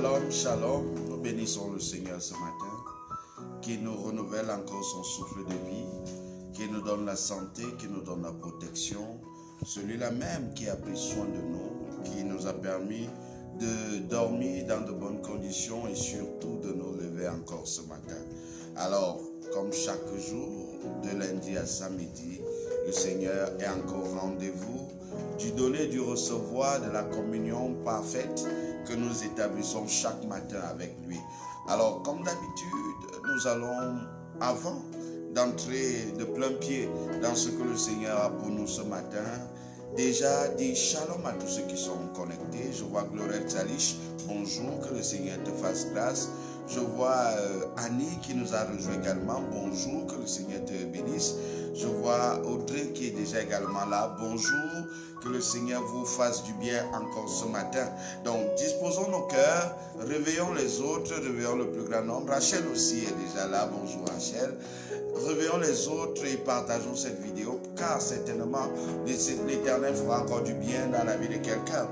Shalom, shalom. Nous bénissons le Seigneur ce matin, qui nous renouvelle encore son souffle de vie, qui nous donne la santé, qui nous donne la protection. Celui-là même qui a pris soin de nous, qui nous a permis de dormir dans de bonnes conditions et surtout de nous lever encore ce matin. Alors, comme chaque jour, de lundi à samedi, le Seigneur est encore au rendez-vous du donner, du recevoir, de la communion parfaite que nous établissons chaque matin avec lui. Alors, comme d'habitude, nous allons, avant d'entrer de plein pied dans ce que le Seigneur a pour nous ce matin, déjà dire shalom à tous ceux qui sont connectés. Je vois Glorette Salish, bonjour, que le Seigneur te fasse grâce. Je vois Annie qui nous a rejoint également, bonjour, que le Seigneur te bénisse. Je vois Audrey qui est déjà également là, bonjour, que le Seigneur vous fasse du bien encore ce matin. Donc disposons nos cœurs, réveillons les autres, réveillons le plus grand nombre. Rachel aussi est déjà là, bonjour Rachel. Réveillons les autres et partageons cette vidéo, car certainement l'Éternel fera encore du bien dans la vie de quelqu'un.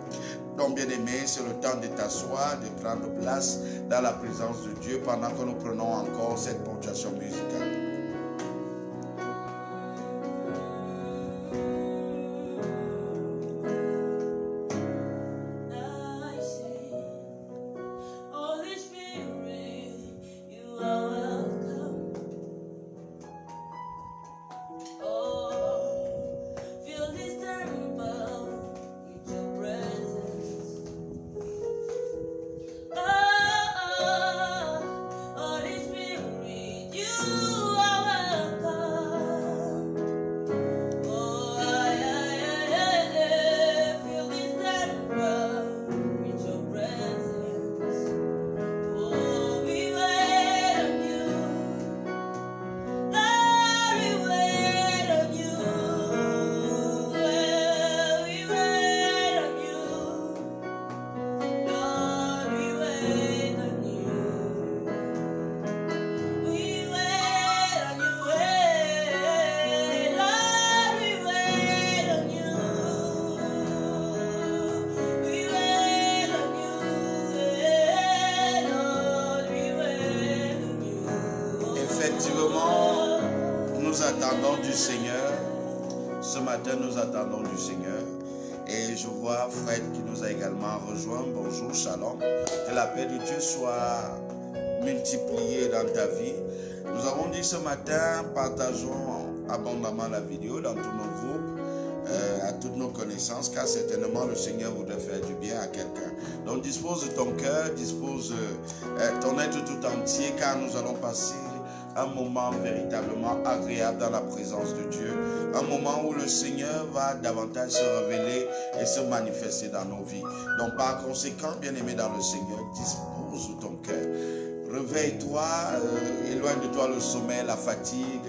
Donc bien aimé, c'est le temps de t'asseoir, de prendre place dans la présence de Dieu pendant que nous prenons encore cette ponctuation musicale. Nous attendons du Seigneur et je vois Fred qui nous a également rejoint. Bonjour, shalom. Que la paix de Dieu soit multipliée dans ta vie. Nous avons dit ce matin, partageons abondamment la vidéo dans tous nos groupes, à toutes nos connaissances, car certainement le Seigneur voudrait faire du bien à quelqu'un. Donc dispose de ton cœur, dispose ton être tout entier, car nous allons passer un moment véritablement agréable dans la présence de Dieu, un moment où le Seigneur va davantage se révéler et se manifester dans nos vies. Donc par conséquent, bien-aimé dans le Seigneur, dispose de ton cœur. Réveille-toi, éloigne de toi le sommeil, la fatigue,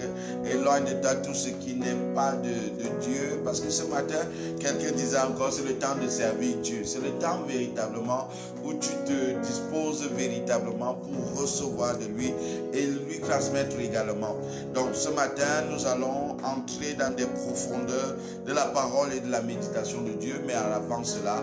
éloigne de toi tout ce qui n'est pas de Dieu. Parce que ce matin, quelqu'un disait encore, c'est le temps de servir Dieu. C'est le temps véritablement où tu te disposes véritablement pour recevoir de lui et lui transmettre également. Donc ce matin, nous allons entrer dans des profondeurs de la parole et de la méditation de Dieu. Mais avant cela,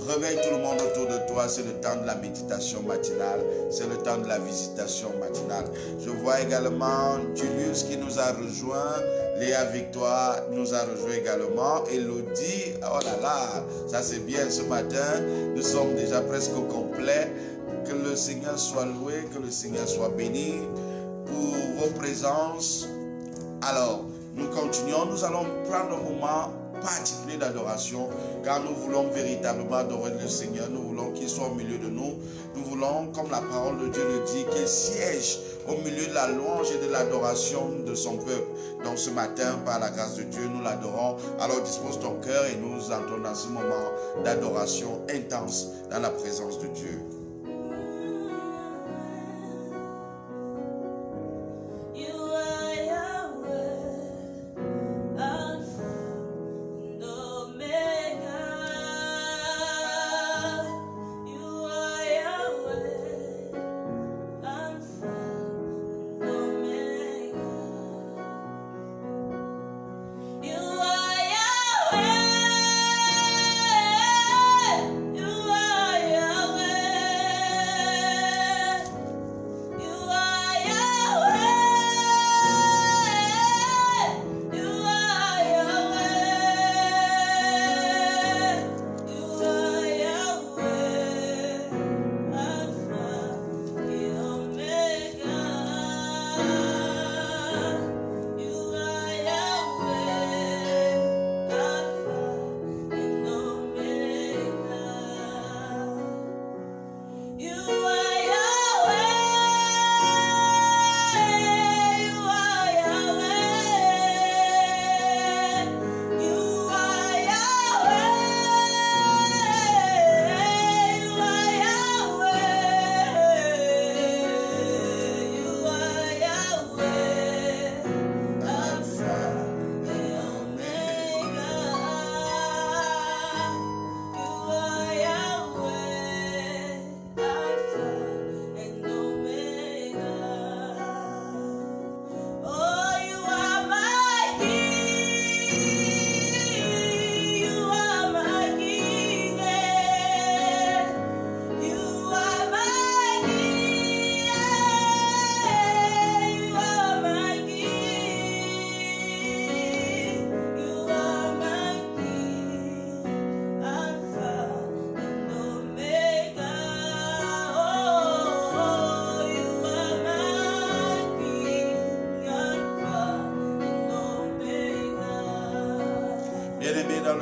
réveille tout le monde autour de toi, c'est le temps de la méditation matinale, c'est le temps de la visitation matinale. Je vois également Julius qui nous a rejoint, Léa Victoire nous a rejoint également, Elodie, oh là là, ça c'est bien ce matin, nous sommes déjà presque au complet. Que le Seigneur soit loué, que le Seigneur soit béni pour vos présences. Alors, nous continuons, nous allons prendre un moment particulier d'adoration, car nous voulons véritablement adorer le Seigneur, nous voulons qu'il soit au milieu de nous, nous voulons, comme la parole de Dieu le dit, qu'il siège au milieu de la louange et de l'adoration de son peuple. Donc ce matin, par la grâce de Dieu, nous l'adorons. Alors dispose ton cœur et nous entrons dans ce moment d'adoration intense dans la présence de Dieu. You are Yahweh.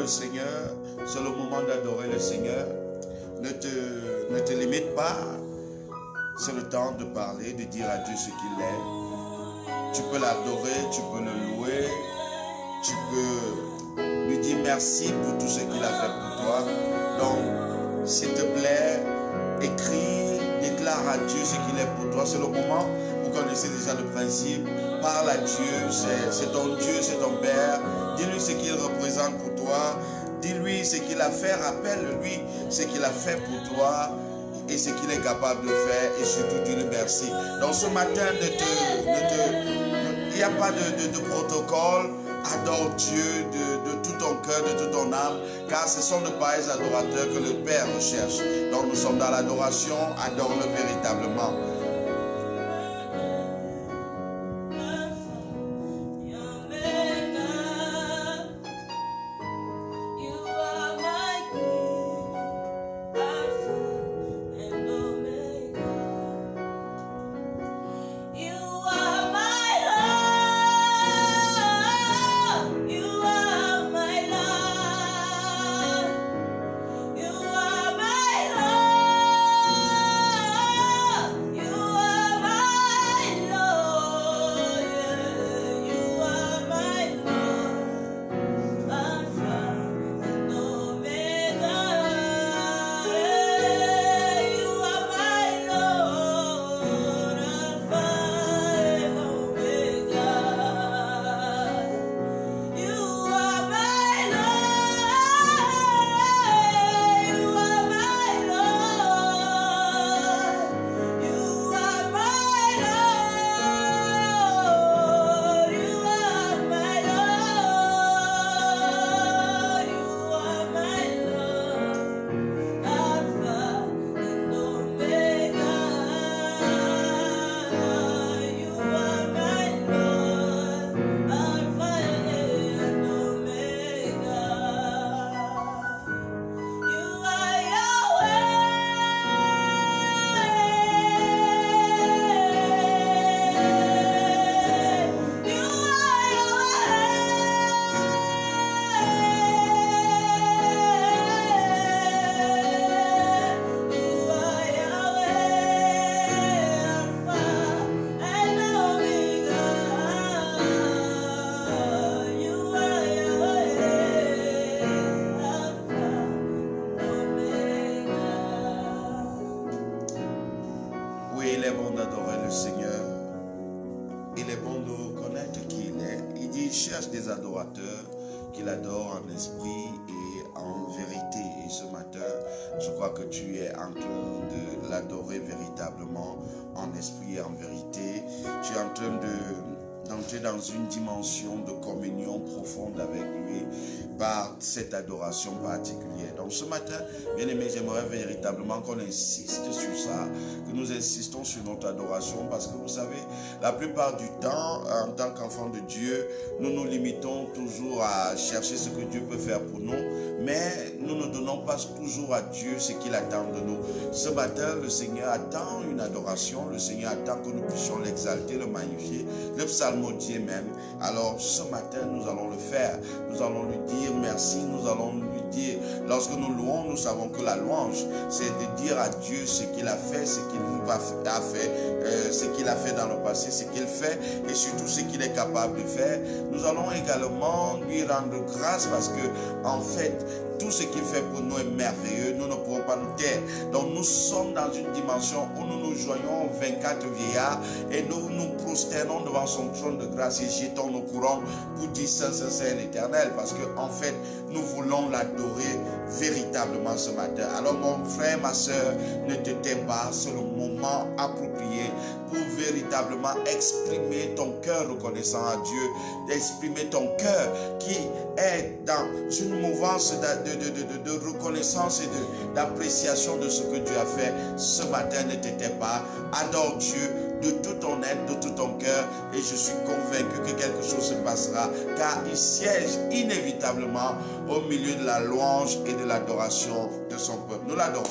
le Seigneur, c'est le moment d'adorer le Seigneur. Ne te limite pas. C'est le temps de parler, de dire à Dieu ce qu'il est. Tu peux l'adorer, tu peux le louer, tu peux lui dire merci pour tout ce qu'il a fait pour toi. Donc, s'il te plaît, écris, déclare à Dieu ce qu'il est pour toi. C'est le moment, vous connaissez déjà le principe. Parle à Dieu, c'est ton Dieu, c'est ton Père. Dis-lui ce qu'il représente pour toi. Dis-lui ce qu'il a fait. Rappelle-lui ce qu'il a fait pour toi et ce qu'il est capable de faire. Et surtout, dis-lui merci. Donc ce matin, il n'y a pas de protocole. Adore Dieu de tout ton cœur, de toute ton âme, car ce sont de pareils adorateurs que le Père recherche. Donc nous sommes dans l'adoration, adore-le véritablement. Qu'il adore en esprit et en vérité. Et ce matin, je crois que tu es en train de l'adorer véritablement en esprit et en vérité. Tu es en train d'entrer dans une dimension de communion profonde avec lui par cette adoration particulière. Donc ce matin, bien aimé, j'aimerais véritablement qu'on insiste sur ça, que nous insistons sur notre adoration, parce que vous savez, la plupart du temps, en tant qu'enfants de Dieu, nous nous limitons toujours à chercher ce que Dieu peut faire pour nous, mais nous ne donnons pas toujours à Dieu ce qu'il attend de nous. Ce matin, le Seigneur attend une adoration, le Seigneur attend que nous puissions l'exalter, le magnifier, le psalmodier même. Alors ce matin, nous allons le faire. Nous allons lui dire merci, nous allons lui dire, lorsque nous louons, nous savons que la louange, c'est de dire à Dieu ce qu'il a fait, ce qu'il a fait, ce qu'il a fait dans le passé, ce qu'il fait et surtout ce qu'il est capable de faire. Nous allons également lui rendre grâce parce que, en fait, tout ce qu'il fait pour nous est merveilleux. Nous ne pouvons pas nous taire. Donc nous sommes dans une dimension où nous nous joignons 24 vieillards et nous nous prosternons devant son trône de grâce et jetons nos couronnes pour dire Saint, Saint, Saint l'Éternel. Parce qu'en fait, nous voulons l'adorer véritablement ce matin. Alors mon frère, ma soeur, ne te tais pas. C'est le moment approprié pour véritablement exprimer ton cœur reconnaissant à Dieu, d'exprimer ton cœur qui est dans une mouvance de reconnaissance et d'appréciation de ce que Dieu a fait. Ce matin, ne t'étais pas. Adore Dieu de tout ton être, de tout ton cœur, et je suis convaincu que quelque chose se passera, car il siège inévitablement au milieu de la louange et de l'adoration de son peuple. Nous l'adorons.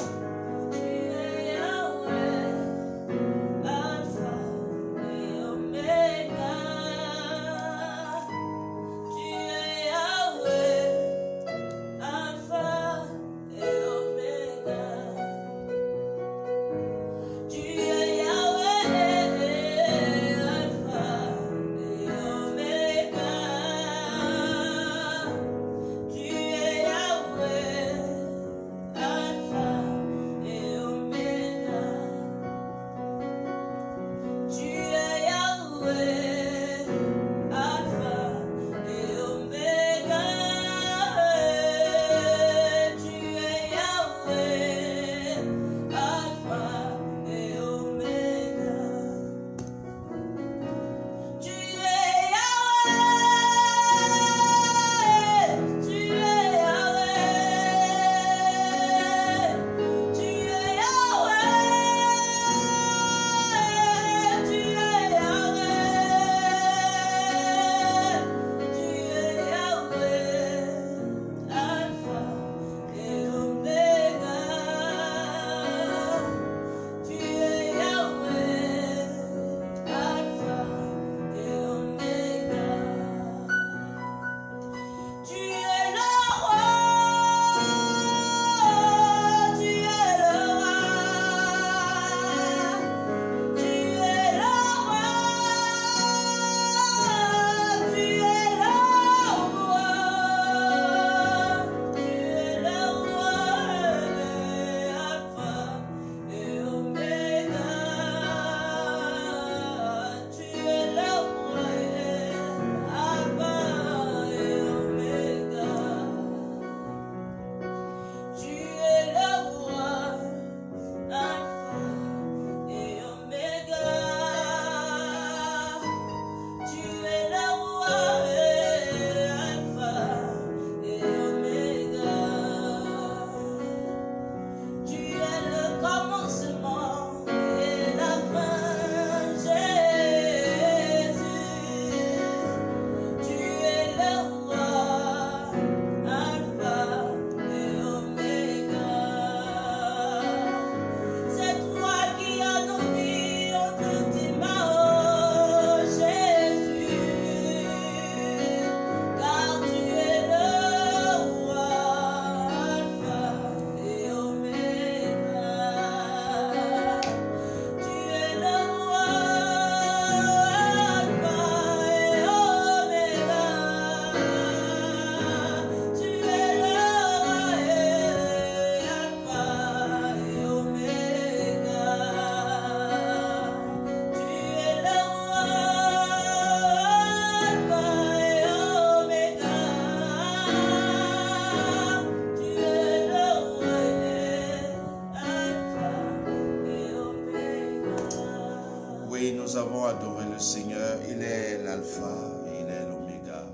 Oui, nous avons adoré le Seigneur. Il est l'alpha, il est l'oméga.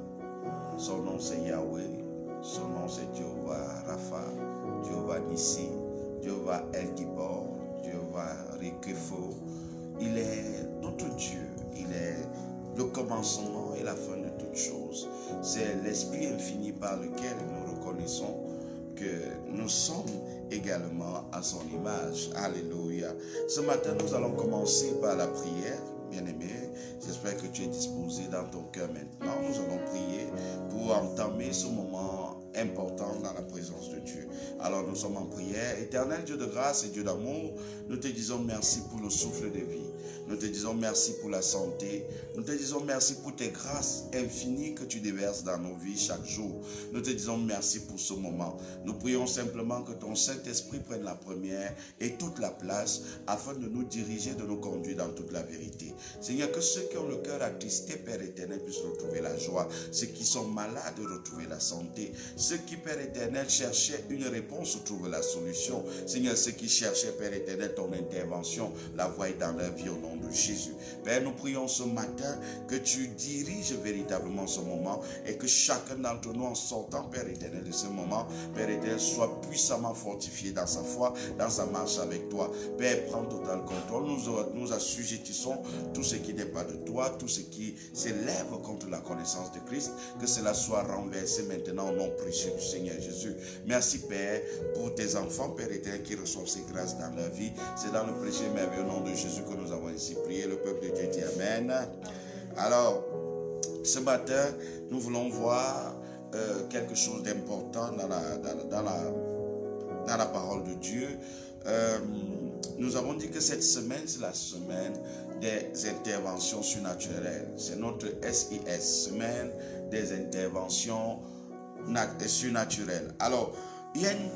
Son nom c'est Yahweh. Son nom c'est Jéhovah Rapha, Jéhovah Nissi, Jéhovah El Gibor, Jéhovah Rikefo. Il est notre Dieu. Il est le commencement et la fin de toutes choses. C'est l'Esprit infini par lequel nous reconnaissons que nous sommes également à son image. Alléluia. Ce matin, nous allons commencer par la prière. Bien-aimé, j'espère que tu es disposé dans ton cœur maintenant. Nous allons prier pour entamer ce moment important dans la présence de Dieu. Alors nous sommes en prière. Éternel Dieu de grâce et Dieu d'amour, nous te disons merci pour le souffle de vie. Nous te disons merci pour la santé. Nous te disons merci pour tes grâces infinies que tu déverses dans nos vies chaque jour. Nous te disons merci pour ce moment. Nous prions simplement que ton Saint-Esprit prenne la première et toute la place afin de nous diriger, de nous conduire dans toute la vérité. Seigneur, que ceux qui ont le cœur attristé, Père éternel, puissent retrouver la joie. Ceux qui sont malades, retrouver la santé. Ceux qui, Père éternel, cherchaient une réponse, trouvent la solution. Seigneur, ceux qui cherchaient, Père éternel, ton intervention, la voient dans leur vie au nom de Jésus. Père, nous prions ce matin que tu diriges véritablement ce moment et que chacun d'entre nous en sortant, Père éternel, de ce moment, Père éternel, soit puissamment fortifié dans sa foi, dans sa marche avec toi. Père, prends total contrôle. Nous assujettissons tout ce qui n'est pas de toi, tout ce qui s'élève contre la connaissance de Christ, que cela soit renversé maintenant au nom précieux du Seigneur Jésus. Merci Père pour tes enfants, Père éternel, qui reçoivent ces grâces dans leur vie. C'est dans le précieux et merveilleux nom de Jésus que nous avons ainsi prié. Le peuple de Dieu dit Amen. Alors, ce matin, nous voulons voir quelque chose d'important dans la parole de Dieu. Nous avons dit que cette semaine, c'est la semaine des interventions surnaturelles. C'est notre SIS, semaine des interventions surnaturelles. Alors, il y a une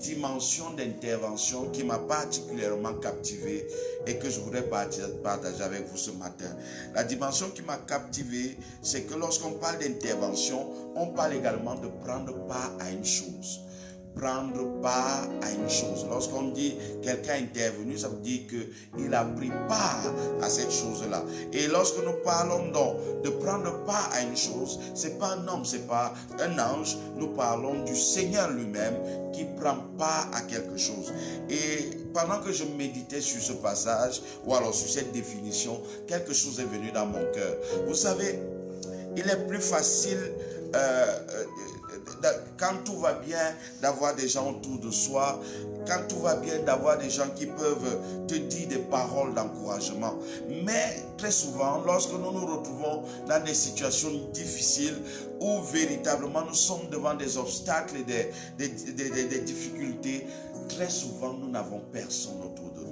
dimension d'intervention qui m'a particulièrement captivé et que je voudrais partager avec vous ce matin. La dimension qui m'a captivé, c'est que lorsqu'on parle d'intervention, on parle également de prendre part à une chose. Prendre part à une chose. Lorsqu'on dit quelqu'un est intervenu, ça veut dire qu'il a pris part à cette chose-là. Et lorsque nous parlons donc de prendre part à une chose, c'est pas un homme, c'est pas un ange. Nous parlons du Seigneur lui-même qui prend part à quelque chose. Et pendant que je méditais sur ce passage, ou alors sur cette définition, quelque chose est venu dans mon cœur. Vous savez, il est plus facile quand tout va bien, d'avoir des gens autour de soi, quand tout va bien, d'avoir des gens qui peuvent te dire des paroles d'encouragement. Mais très souvent, lorsque nous nous retrouvons dans des situations difficiles où véritablement nous sommes devant des obstacles et des difficultés, très souvent nous n'avons personne autour de nous.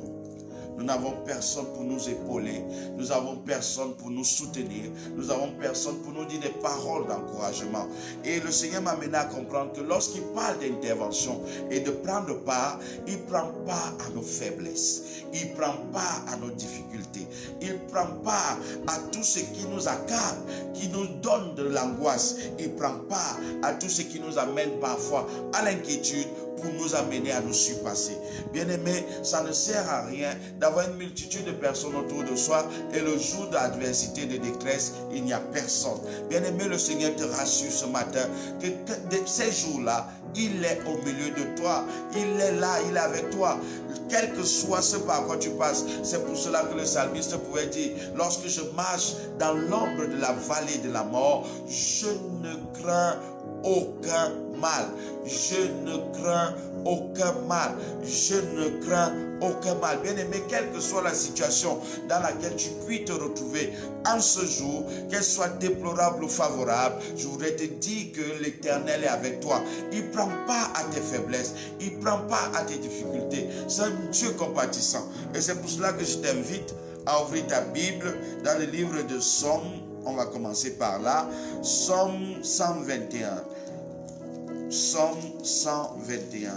Nous n'avons personne pour nous épauler. Nous n'avons personne pour nous soutenir. Nous n'avons personne pour nous dire des paroles d'encouragement. Et le Seigneur m'a amené à comprendre que lorsqu'il parle d'intervention et de prendre part, il prend part à nos faiblesses. Il prend part à nos difficultés. Il prend part à tout ce qui nous accable, qui nous donne de l'angoisse. Il prend part à tout ce qui nous amène parfois à l'inquiétude, pour nous amener à nous surpasser. Bien-aimé, ça ne sert à rien d'avoir une multitude de personnes autour de soi et le jour d'adversité, de détresse, il n'y a personne. Bien-aimé, le Seigneur te rassure ce matin que ces jours-là, il est au milieu de toi. Il est là, il est avec toi. Quel que soit ce par quoi tu passes. C'est pour cela que le psalmiste pouvait dire, lorsque je marche dans l'ombre de la vallée de la mort, je ne crains aucun mal. Je ne crains aucun mal. Je ne crains aucun mal. Bien-aimé, quelle que soit la situation dans laquelle tu puisses te retrouver en ce jour, qu'elle soit déplorable ou favorable, je voudrais te dire que l'Éternel est avec toi. Il prend part à tes faiblesses. Il prend part à tes difficultés. C'est un Dieu compatissant. Et c'est pour cela que je t'invite à ouvrir ta Bible dans le livre de Psaume. On va commencer par là. Psaume 121. Psaume 121.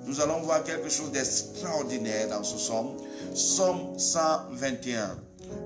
Nous allons voir quelque chose d'extraordinaire dans ce psaume. Psaume 121.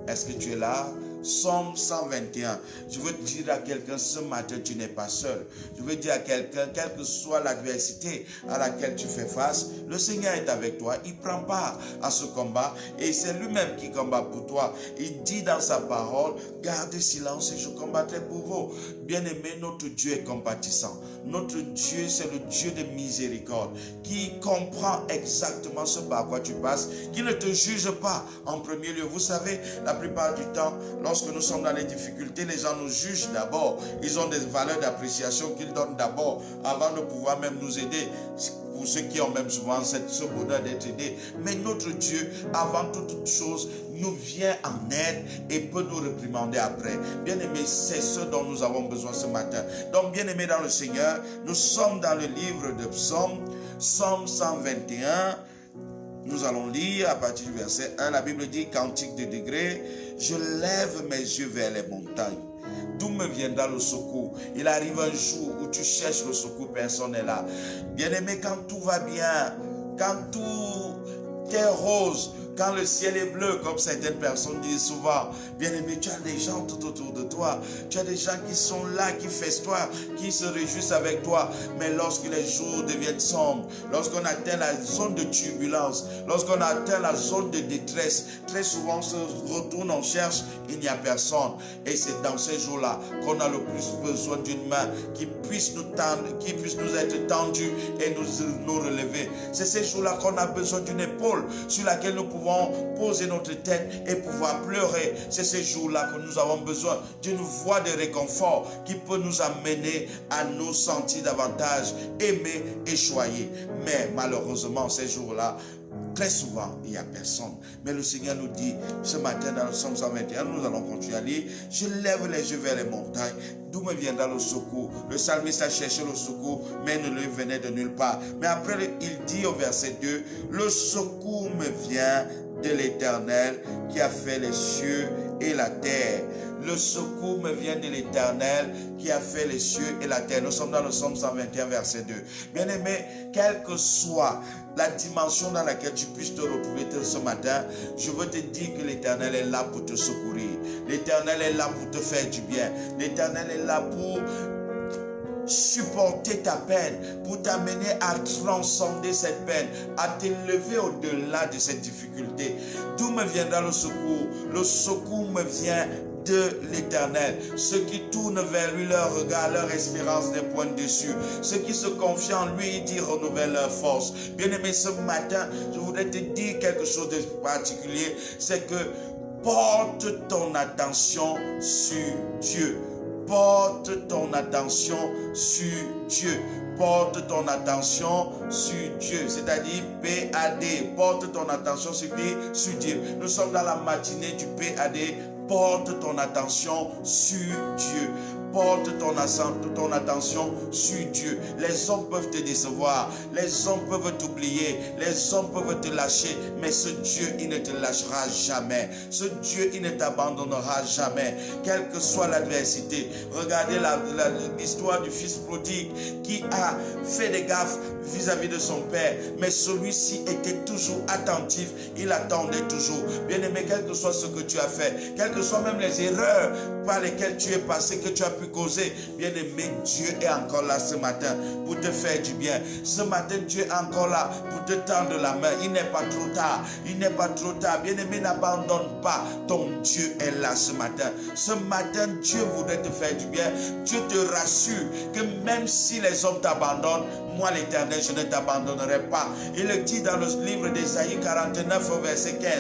Est-ce que tu es là? Somme 121. Je veux dire à quelqu'un ce matin, tu n'es pas seul. Je veux dire à quelqu'un, quelle que soit l'adversité à laquelle tu fais face, le Seigneur est avec toi. Il prend part à ce combat et c'est lui-même qui combat pour toi. Il dit dans sa parole, gardez silence et je combattrai pour vous. Bien-aimé, notre Dieu est compatissant. Notre Dieu, c'est le Dieu de miséricorde qui comprend exactement ce par quoi tu passes, qui ne te juge pas en premier lieu. Vous savez, la plupart du temps, lorsque nous sommes dans les difficultés, les gens nous jugent d'abord. Ils ont des valeurs d'appréciation qu'ils donnent d'abord avant de pouvoir même nous aider. Pour ceux qui ont même souvent ce bonheur d'être aidés. Mais notre Dieu, avant toute chose, nous vient en aide et peut nous réprimander après. Bien-aimés, c'est ce dont nous avons besoin ce matin. Donc, bien-aimés dans le Seigneur, nous sommes dans le livre de Psaume, Psaume 121. Nous allons lire à partir du verset 1. La Bible dit, cantique de degrés, je lève mes yeux vers les montagnes. D'où me viendra le secours? Il arrive un jour où tu cherches le secours, personne n'est là. Bien-aimé, quand tout va bien, quand tout est rose, quand le ciel est bleu, comme certaines personnes disent souvent, bien-aimé, tu as des gens tout autour de toi. Tu as des gens qui sont là, qui festoient, qui se réjouissent avec toi. Mais lorsque les jours deviennent sombres, lorsqu'on atteint la zone de turbulence, lorsqu'on atteint la zone de détresse, très souvent on se retourne, on cherche, il n'y a personne. Et c'est dans ces jours-là qu'on a le plus besoin d'une main qui puisse nous tendre, qui puisse nous être tendue et nous relever. C'est ces jours-là qu'on a besoin d'une épaule sur laquelle nous pouvons poser notre tête et pouvoir pleurer. C'est ces jours-là que nous avons besoin d'une voix de réconfort qui peut nous amener à nous sentir davantage aimés et choyés. Mais malheureusement, ces jours-là, très souvent, il n'y a personne. Mais le Seigneur nous dit, ce matin dans le Psaume 121, nous allons continuer à lire, je lève les yeux vers les montagnes, d'où me viendra le secours? Le psalmiste a cherché le secours, mais il ne lui venait de nulle part. Mais après, il dit au verset 2, le secours me vient de l'Éternel qui a fait les cieux et la terre. Le secours me vient de l'Éternel qui a fait les cieux et la terre. Nous sommes dans le Psaume 121, verset 2. Bien-aimé, quelle que soit la dimension dans laquelle tu puisses te retrouver ce matin, je veux te dire que l'Éternel est là pour te secourir. L'Éternel est là pour te faire du bien. L'Éternel est là pour supporter ta peine, pour t'amener à transcender cette peine, à t'élever au-delà de cette difficulté. D'où me viendra le secours? Le secours me vient de l'Éternel. Ceux qui tournent vers lui leur regard, leur espérance n'est point déçue. Ceux qui se confient en lui, il renouvelle leur force. Bien-aimé, ce matin, je voudrais te dire quelque chose de particulier, c'est que porte ton attention sur Dieu. Porte ton attention sur Dieu. Porte ton attention sur Dieu. C'est-à-dire PAD. Porte ton attention sur Dieu. Nous sommes dans la matinée du PAD. Porte ton attention sur Dieu. Porte ton attention sur Dieu. Les hommes peuvent te décevoir. Les hommes peuvent t'oublier. Les hommes peuvent te lâcher. Mais ce Dieu, il ne te lâchera jamais. Ce Dieu, il ne t'abandonnera jamais. Quelle que soit l'adversité. Regardez l'histoire du fils prodigue qui a fait des gaffes vis-à-vis de son père. Mais celui-ci était toujours attentif. Il attendait toujours. Bien-aimé, quel que soit ce que tu as fait, quelles que soient même les erreurs par lesquelles tu es passé, que tu as pu causer, bien-aimé, Dieu est encore là ce matin pour te faire du bien. Ce matin, Dieu est encore là pour te tendre la main. Il n'est pas trop tard. Il n'est pas trop tard. Bien-aimé, n'abandonne pas. Ton Dieu est là ce matin. Ce matin, Dieu voudrait te faire du bien. Dieu te rassure que même si les hommes t'abandonnent, moi l'Éternel, je ne t'abandonnerai pas. Il le dit dans le livre d'Ésaïe 49, verset 15.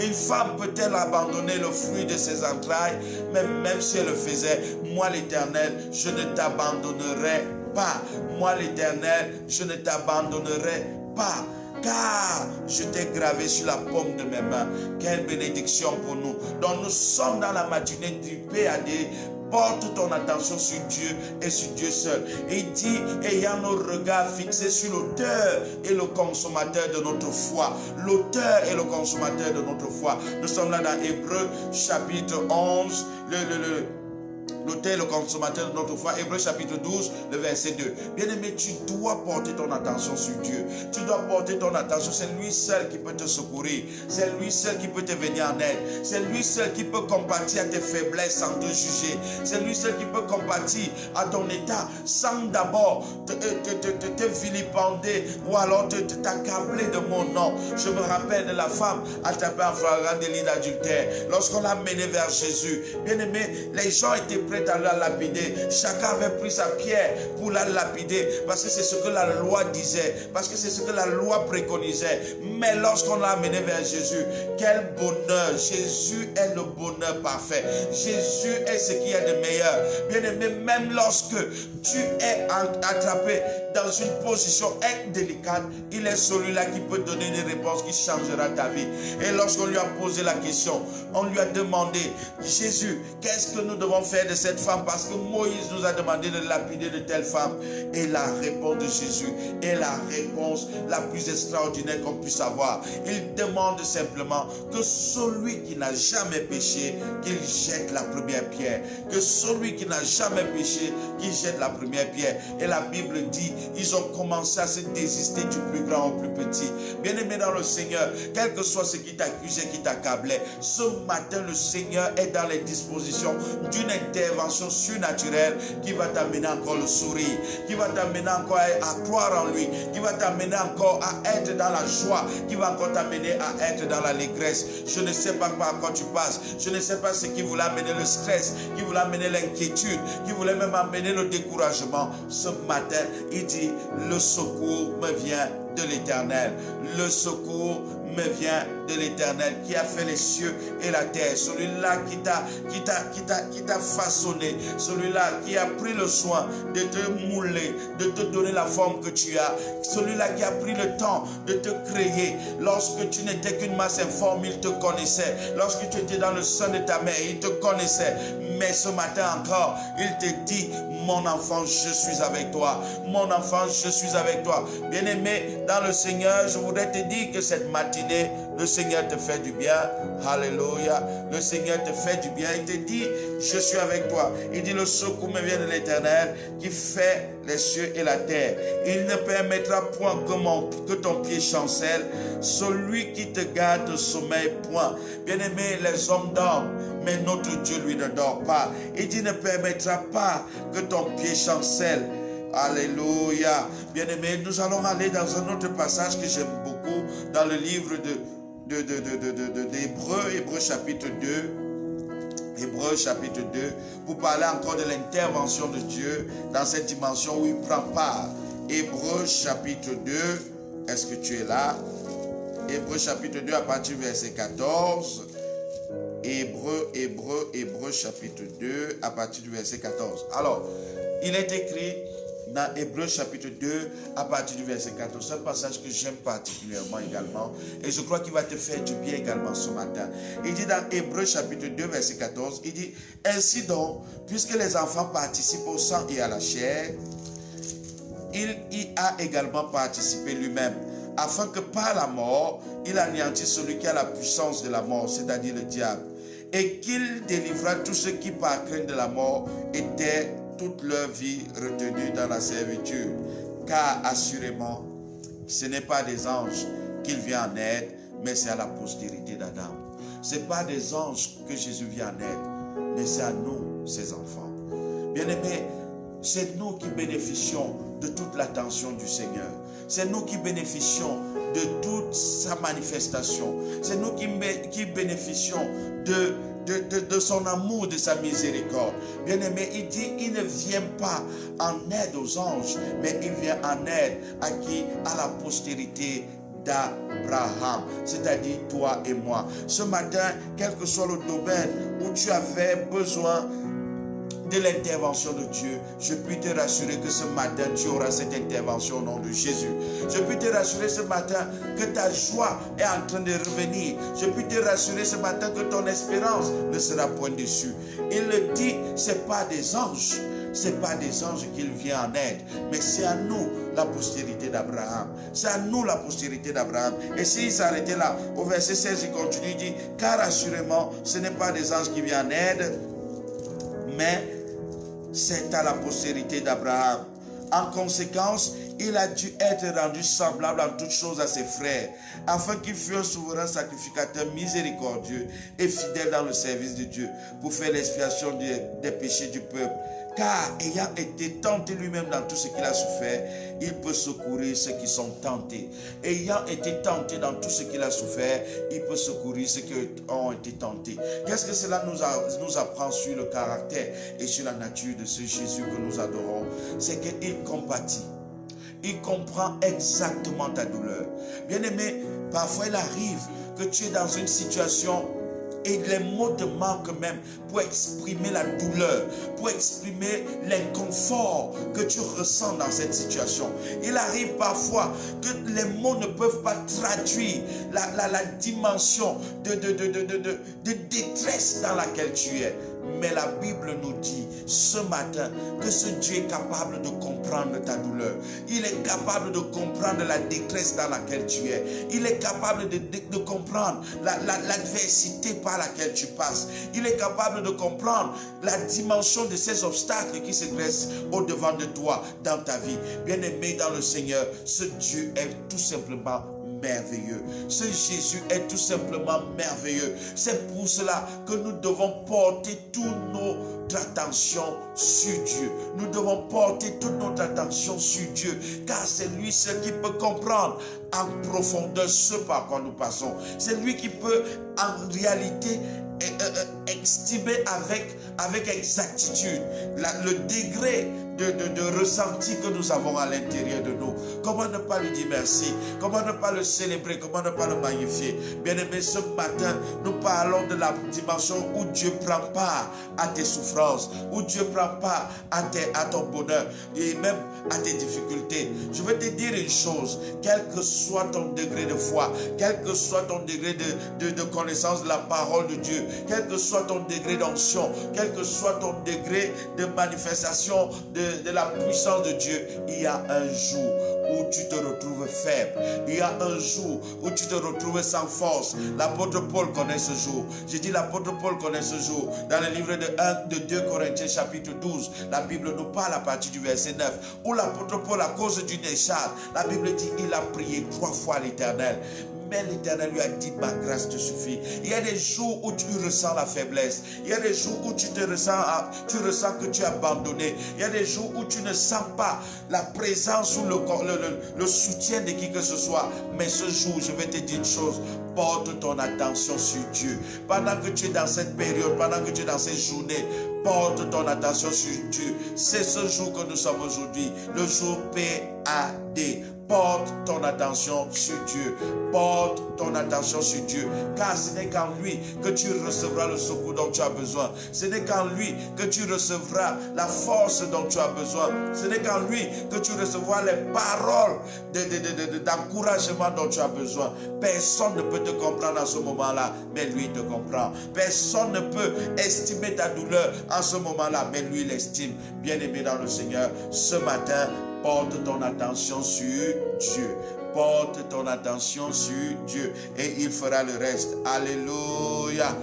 Une femme peut-elle abandonner le fruit de ses entrailles? Mais même si elle le faisait, moi l'Éternel, je ne t'abandonnerai pas. Moi l'Éternel, je ne t'abandonnerai pas. Car je t'ai gravé sur la paume de mes mains. Quelle bénédiction pour nous. Donc nous sommes dans la matinée du PAD. Porte ton attention sur Dieu et sur Dieu seul. Et il dit, ayant nos regards fixés sur l'auteur et le consommateur de notre foi. L'auteur et le consommateur de notre foi. Nous sommes là dans Hébreux chapitre 11, l'auteur et le consommateur de notre foi. Hébreux chapitre 12, le verset 2. Bien-aimé, tu dois porter ton attention sur Dieu. Tu dois porter ton attention. C'est lui seul qui peut te secourir. C'est lui seul qui peut te venir en aide. C'est lui seul qui peut compatir à tes faiblesses sans te juger. C'est lui seul qui peut compatir à ton état sans d'abord te vilipender ou alors t'accabler de mon nom. Je me rappelle de la femme attrapée en flagrant délit d'adultère. Lorsqu'on l'a menée vers Jésus, bien aimé, les gens étaient prêts à la lapider. Chacun avait pris sa pierre pour la lapider parce que c'est ce que la loi disait, parce que c'est ce que la loi préconisait. Mais lorsqu'on l'a amené vers Jésus, quel bonheur! Jésus est le bonheur parfait. Jésus est ce qu'il y a de meilleur. Bien aimé, même lorsque tu es attrapé dans une position délicate, il est celui-là qui peut donner des réponses qui changera ta vie. Et lorsqu'on lui a posé la question, on lui a demandé, Jésus, qu'est-ce que nous devons faire de cette femme? Parce que Moïse nous a demandé de lapider de telle femme. Et la réponse de Jésus est la réponse la plus extraordinaire qu'on puisse avoir. Il demande simplement que celui qui n'a jamais péché, qu'il jette la première pierre. Que celui qui n'a jamais péché, qu'il jette la première pierre. Et la Bible dit, ils ont commencé à se désister du plus grand au plus petit. Bien-aimé dans le Seigneur, quel que soit ce qui t'accusait, qui t'accablait, ce matin, le Seigneur est dans les dispositions d'une intervention surnaturelle qui va t'amener encore le sourire, qui va t'amener encore à croire en lui, qui va t'amener encore à être dans la joie, qui va encore t'amener à être dans l'allégresse. Je ne sais pas par quoi tu passes, je ne sais pas ce qui voulait amener le stress, qui voulait amener l'inquiétude, qui voulait même amener le découragement. Ce matin, il dit, le secours me vient de l'Éternel. Le secours me vient de l'Éternel qui a fait les cieux et la terre. Celui-là qui t'a façonné. Celui-là qui a pris le soin de te mouler, de te donner la forme que tu as. Celui-là qui a pris le temps de te créer. Lorsque tu n'étais qu'une masse informe, il te connaissait. Lorsque tu étais dans le sein de ta mère, il te connaissait. Mais ce matin encore, il te dit, mon enfant, je suis avec toi. Mon enfant, je suis avec toi. Bien-aimé, dans le Seigneur, je voudrais te dire que cette matinée, le Seigneur te fait du bien. Alléluia. Le Seigneur te fait du bien. Il te dit, je suis avec toi. Il dit, le secours me vient de l'Éternel qui fait les cieux et la terre. Il ne permettra point que ton pied chancelle. Celui qui te garde au sommeil, point. Bien-aimé, les hommes dorment, mais notre Dieu, lui, ne dort pas. Il dit, ne permettra pas que ton pied chancelle. Alléluia. Bien-aimé, nous allons aller dans un autre passage que j'aime beaucoup, dans le livre d'Hébreux, Hébreux chapitre 2. Hébreux chapitre 2, pour parler encore de l'intervention de Dieu dans cette dimension où il prend part. Hébreux chapitre 2, est-ce que tu es là? Hébreux chapitre 2 à partir du verset 14. Hébreux chapitre 2 à partir du verset 14. Alors, il est écrit dans Hébreux chapitre 2 à partir du verset 14. C'est un passage que j'aime particulièrement également et je crois qu'il va te faire du bien également ce matin. Il dit dans Hébreux chapitre 2 verset 14, il dit, ainsi donc, puisque les enfants participent au sang et à la chair, il y a également participé lui-même, afin que par la mort, il anéantisse celui qui a la puissance de la mort, c'est-à-dire le diable, et qu'il délivra tous ceux qui par crainte de la mort étaient toute leur vie retenus dans la servitude. Car assurément, ce n'est pas des anges qu'il vient en aide, mais c'est à la postérité d'Adam. Ce n'est pas des anges que Jésus vient en aide, mais c'est à nous, ses enfants. Bien-aimés, c'est nous qui bénéficions de toute l'attention du Seigneur. C'est nous qui bénéficions de toute sa manifestation. C'est nous qui bénéficions de son amour, de sa miséricorde. Bien-aimé, il dit, il ne vient pas en aide aux anges, mais il vient en aide à qui? À la postérité d'Abraham, c'est-à-dire toi et moi. Ce matin, quel que soit le domaine où tu avais besoin de l'intervention de Dieu, je puis te rassurer que ce matin, tu auras cette intervention au nom de Jésus. Je puis te rassurer ce matin que ta joie est en train de revenir. Je puis te rassurer ce matin que ton espérance ne sera point déçue. Il le dit, ce n'est pas des anges. Ce n'est pas des anges qu'il vient en aide, mais c'est à nous la postérité d'Abraham. C'est à nous la postérité d'Abraham. Et s'il s'arrêtait là, au verset 16, il continue, il dit, car assurément, ce n'est pas des anges qui viennent en aide, mais c'est à la postérité d'Abraham. En conséquence, il a dû être rendu semblable en toutes choses à ses frères, afin qu'il fût un souverain sacrificateur miséricordieux et fidèle dans le service de Dieu, pour faire l'expiation des péchés du peuple. Car ayant été tenté lui-même dans tout ce qu'il a souffert, il peut secourir ceux qui sont tentés. Ayant été tenté dans tout ce qu'il a souffert, il peut secourir ceux qui ont été tentés. Qu'est-ce que cela nous apprend sur le caractère et sur la nature de ce Jésus que nous adorons? C'est qu'il compatit. Il comprend exactement ta douleur. Bien-aimé, parfois il arrive que tu es dans une situation et les mots te manquent même pour exprimer la douleur, pour exprimer l'inconfort que tu ressens dans cette situation. Il arrive parfois que les mots ne peuvent pas traduire la dimension de détresse dans laquelle tu es. Mais la Bible nous dit ce matin que ce Dieu est capable de comprendre ta douleur. Il est capable de comprendre la détresse dans laquelle tu es. Il est capable de comprendre l'adversité par laquelle tu passes. Il est capable de comprendre la dimension de ces obstacles qui se dressent au-devant de toi dans ta vie. Bien-aimé dans le Seigneur, ce Dieu est tout simplement merveilleux. Ce Jésus est tout simplement merveilleux. C'est pour cela que nous devons porter toute notre attention sur Dieu. Nous devons porter toute notre attention sur Dieu, car c'est lui seul qui peut comprendre en profondeur ce par quoi nous passons. C'est lui qui peut en réalité estimer avec exactitude le degré de ressenti que nous avons à l'intérieur de nous. Comment ne pas lui dire merci? Comment ne pas le célébrer? Comment ne pas le magnifier? Bien-aimé, ce matin, nous parlons de la dimension où Dieu prend part à tes souffrances, où Dieu prend part à ton bonheur et même à tes difficultés. Je veux te dire une chose, quel que soit ton degré de foi, quel que soit ton degré de connaissance de la parole de Dieu, quel que soit ton degré d'onction, quel que soit ton degré de manifestation de la puissance de Dieu, il y a un jour où tu te retrouves faible. Il y a un jour où tu te retrouves sans force. L'apôtre Paul connaît ce jour. Je dis l'apôtre Paul connaît ce jour. Dans le livre de 2 Corinthiens chapitre 12, la Bible nous parle à partir du verset 9, où l'apôtre Paul, à cause d'une écharpe, la Bible dit qu'il a prié 3 fois à l'Éternel. Mais l'Éternel lui a dit, ma grâce te suffit. Il y a des jours où tu ressens la faiblesse. Il y a des jours où tu ressens que tu es abandonné. Il y a des jours où tu ne sens pas la présence ou le soutien de qui que ce soit. Mais ce jour, je vais te dire une chose. Porte ton attention sur Dieu. Pendant que tu es dans cette période, pendant que tu es dans cette journée, porte ton attention sur Dieu. C'est ce jour que nous sommes aujourd'hui. Le jour PAD. Porte ton attention sur Dieu. Porte ton attention sur Dieu. Car ce n'est qu'en lui que tu recevras le secours dont tu as besoin. Ce n'est qu'en lui que tu recevras la force dont tu as besoin. Ce n'est qu'en lui que tu recevras les paroles d'encouragement dont tu as besoin. Personne ne peut te comprendre en ce moment-là, mais lui te comprend. Personne ne peut estimer ta douleur en ce moment-là, mais lui l'estime. Bien-aimé dans le Seigneur, ce matin, porte ton attention sur Dieu. Porte ton attention sur Dieu et il fera le reste. Alléluia.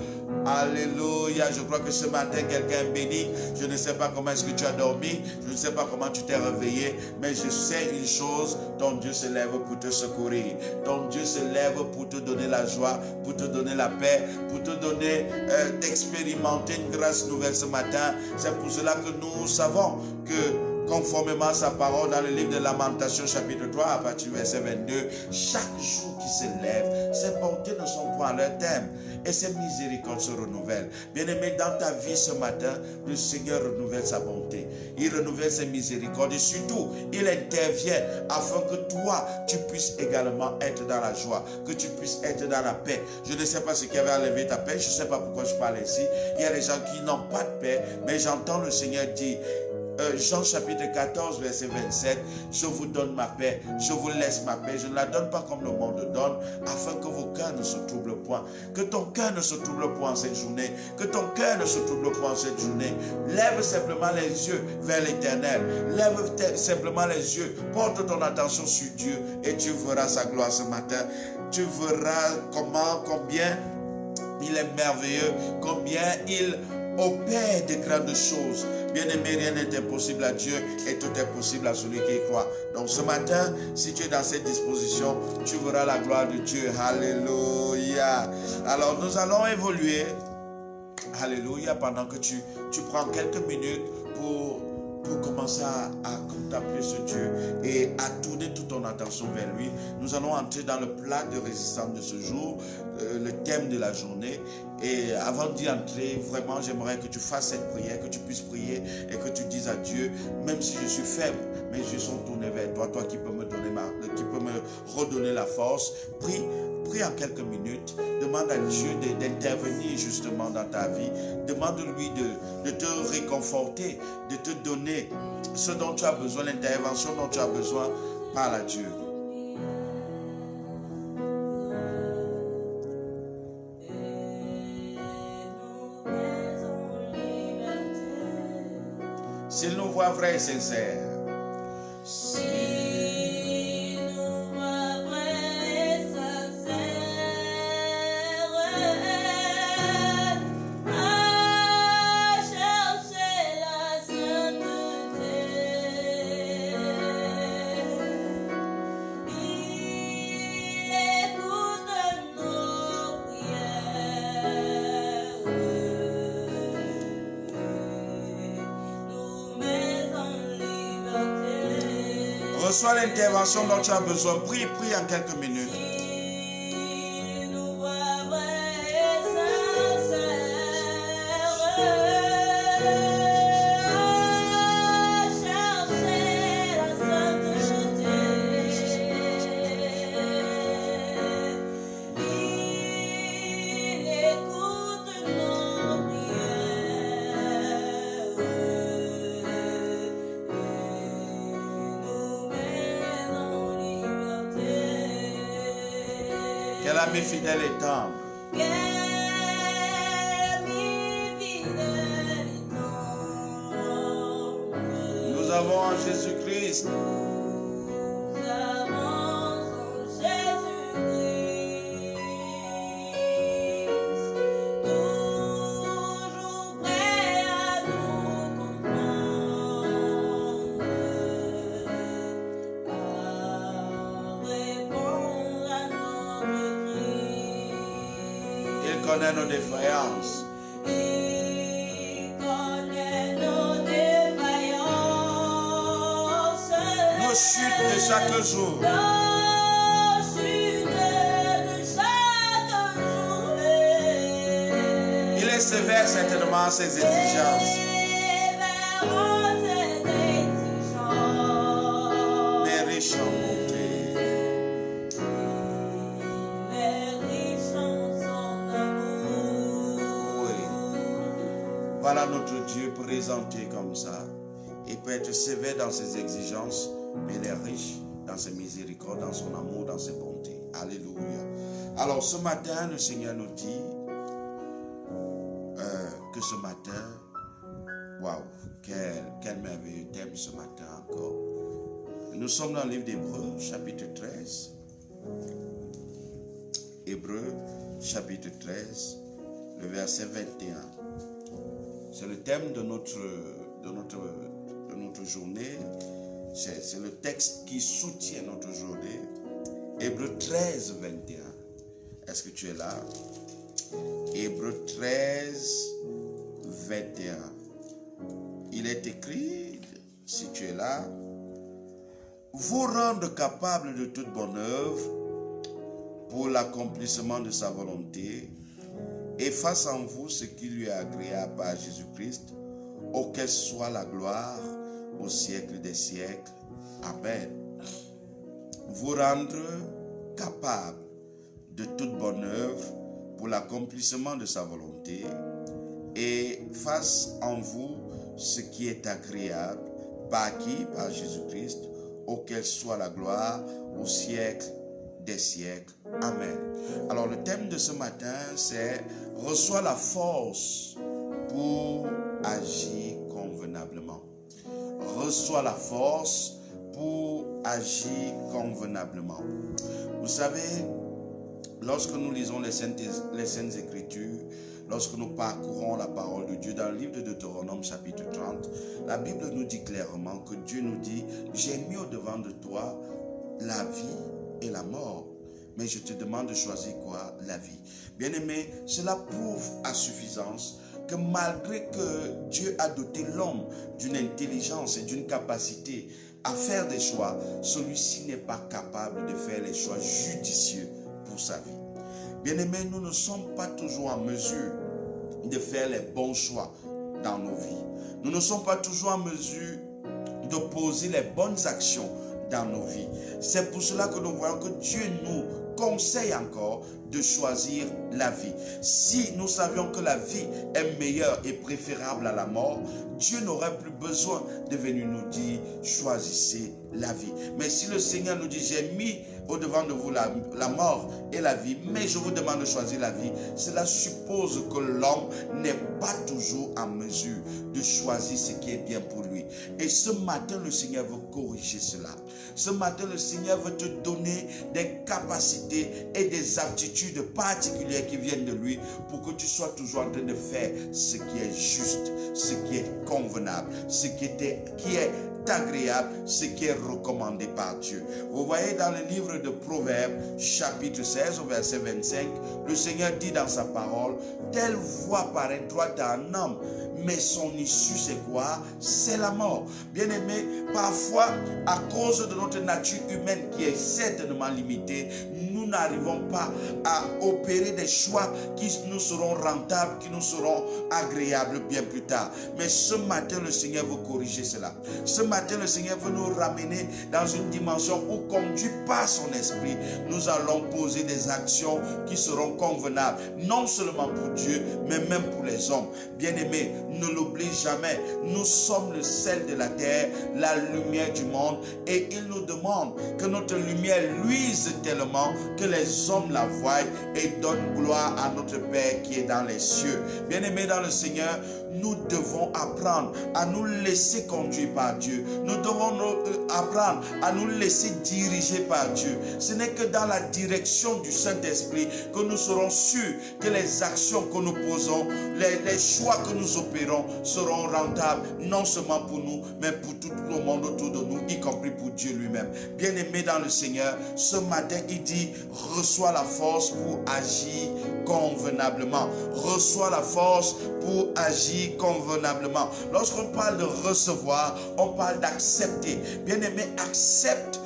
Alléluia. Je crois que ce matin, quelqu'un est béni. Je ne sais pas comment est-ce que tu as dormi. Je ne sais pas comment tu t'es réveillé. Mais je sais une chose. Ton Dieu se lève pour te secourir. Ton Dieu se lève pour te donner la joie, pour te donner la paix, pour te donner d'expérimenter une grâce nouvelle ce matin. C'est pour cela que nous savons que conformément à sa parole dans le livre de Lamentations chapitre 3 à partir du verset 22, chaque jour qui se lève, ses bontés ne sont point à leur terme et ses miséricordes se renouvellent. Bien-aimé, dans ta vie ce matin, le Seigneur renouvelle sa bonté, il renouvelle ses miséricordes et surtout, il intervient afin que toi, tu puisses également être dans la joie, que tu puisses être dans la paix. Je ne sais pas ce qui avait enlevé ta paix, je ne sais pas pourquoi je parle ici. Il y a des gens qui n'ont pas de paix, mais j'entends le Seigneur dire, Jean chapitre 14 verset 27, je vous donne ma paix, je vous laisse ma paix, je ne la donne pas comme le monde donne, afin que vos cœurs ne se troublent point. Que ton cœur ne se trouble point en cette journée, que ton cœur ne se trouble point en cette journée. Lève simplement les yeux vers l'Éternel, lève simplement les yeux, porte ton attention sur Dieu et tu verras sa gloire ce matin. Tu verras combien il est merveilleux, combien il opère de grandes choses. Bien-aimé, rien n'est impossible à Dieu et tout est possible à celui qui y croit. Donc ce matin, si tu es dans cette disposition, tu verras la gloire de Dieu. Alléluia. Alors nous allons évoluer. Alléluia, pendant que tu prends quelques minutes pour commencer à contempler ce Dieu et à tourner toute ton attention vers lui. Nous allons entrer dans le plat de résistance de ce jour, le thème de la journée. Et avant d'y entrer, vraiment, j'aimerais que tu fasses cette prière, que tu puisses prier et que tu dises à Dieu, même si je suis faible, mes yeux sont tournés vers toi, toi qui peux me redonner la force, prie en quelques minutes, demande à Dieu d'intervenir justement dans ta vie, demande-lui de te réconforter, de te donner ce dont tu as besoin, l'intervention dont tu as besoin, parle à Dieu. S'il nous voit vrai et sincère, reçois l'intervention dont tu as besoin. Prie en quelques minutes. Quel ami fidèle et tendre. Nous avons en Jésus-Christ connaît nos défaillances. Nos chutes de chaque jour. Il est sévère certainement à ses exigences. Mais riche en bonté. Voilà notre Dieu présenté comme ça. Il peut être sévère dans ses exigences, mais il est riche dans ses miséricordes, dans son amour, dans ses bontés. Alléluia. Alors ce matin, le Seigneur nous dit que ce matin, waouh, quel merveilleux thème ce matin encore. Nous sommes dans le livre d'Hébreux, chapitre 13. Hébreux, chapitre 13, le verset 21. C'est le thème de notre journée. C'est le texte qui soutient notre journée. Hébreux 13, 21. Est-ce que tu es là? Hébreux 13, 21. Il est écrit, si tu es là, vous rendre capable de toute bonne œuvre pour l'accomplissement de sa volonté, et fasse en vous ce qui lui est agréable par Jésus-Christ, auquel soit la gloire au siècle des siècles. Amen. Vous rendre capable de toute bonne œuvre pour l'accomplissement de sa volonté, et fasse en vous ce qui est agréable par qui? Par Jésus-Christ, auquel soit la gloire au siècle des siècles. Amen. Alors le thème de ce matin, c'est « Reçois la force pour agir convenablement ». Reçois la force pour agir convenablement. Vous savez, lorsque nous lisons les Saintes Écritures, lorsque nous parcourons la parole de Dieu dans le livre de Deutéronome chapitre 30, la Bible nous dit clairement que Dieu nous dit, j'ai mis au-devant de toi la vie et la mort. Mais je te demande de choisir quoi? La vie. Bien-aimé, cela prouve à suffisance que malgré que Dieu a doté l'homme d'une intelligence et d'une capacité à faire des choix, celui-ci n'est pas capable de faire les choix judicieux pour sa vie. Bien-aimé, nous ne sommes pas toujours en mesure de faire les bons choix dans nos vies. Nous ne sommes pas toujours en mesure de poser les bonnes actions dans nos vies. C'est pour cela que nous voyons que Dieu nous conseille encore de choisir la vie. Si nous savions que la vie est meilleure et préférable à la mort, Dieu n'aurait plus besoin de venir nous dire choisissez la vie. Mais si le Seigneur nous dit j'ai mis au-devant de vous la mort et la vie, mais je vous demande de choisir la vie, cela suppose que l'homme n'est pas toujours en mesure de choisir ce qui est bien pour lui. Et ce matin, le Seigneur veut corriger cela. Ce matin, le Seigneur veut te donner des capacités et des aptitudes particulières qui viennent de lui pour que tu sois toujours en train de faire ce qui est juste, ce qui est convenable, ce qui est agréable, ce qui est recommandé par Dieu. Vous voyez dans le livre de Proverbes, chapitre 16, au verset 25, le Seigneur dit dans sa parole, telle voie paraît droite à un homme, mais son issue c'est quoi? C'est la mort. Bien-aimé, parfois, à cause de notre nature humaine qui est certainement limitée, nous n'arrivons pas à opérer des choix qui nous seront rentables, qui nous seront agréables bien plus tard. Mais ce matin, le Seigneur veut corriger cela. Ce matin, le Seigneur veut nous ramener dans une dimension où, conduit par son esprit, nous allons poser des actions qui seront convenables, non seulement pour Dieu, mais même pour les hommes. Bien-aimés, ne l'oublie jamais, nous sommes le sel de la terre, la lumière du monde, et il nous demande que notre lumière luise tellement que les hommes la voient et donnent gloire à notre Père qui est dans les cieux. Bien-aimés dans le Seigneur, nous devons apprendre à nous laisser conduire par Dieu. Nous devons apprendre à nous laisser diriger par Dieu. Ce n'est que dans la direction du Saint-Esprit que nous serons sûrs que les actions que nous posons, les choix que nous opérons seront rentables, non seulement pour nous, mais pour tout le monde autour de nous, y compris pour Dieu lui-même. Bien-aimé dans le Seigneur, ce matin, il dit, reçois la force pour agir convenablement. Reçois la force pour agir convenablement. Lorsqu'on parle de recevoir, on parle d'accepter. Bien-aimé, accepte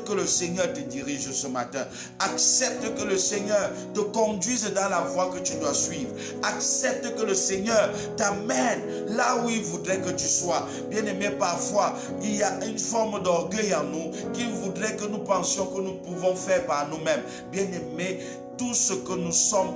que le Seigneur te dirige ce matin. Accepte que le Seigneur te conduise dans la voie que tu dois suivre. Accepte que le Seigneur t'amène là où il voudrait que tu sois. Bien-aimé, parfois, il y a une forme d'orgueil en nous qui voudrait que nous pensions que nous pouvons faire par nous-mêmes. Bien-aimé, tout ce que nous sommes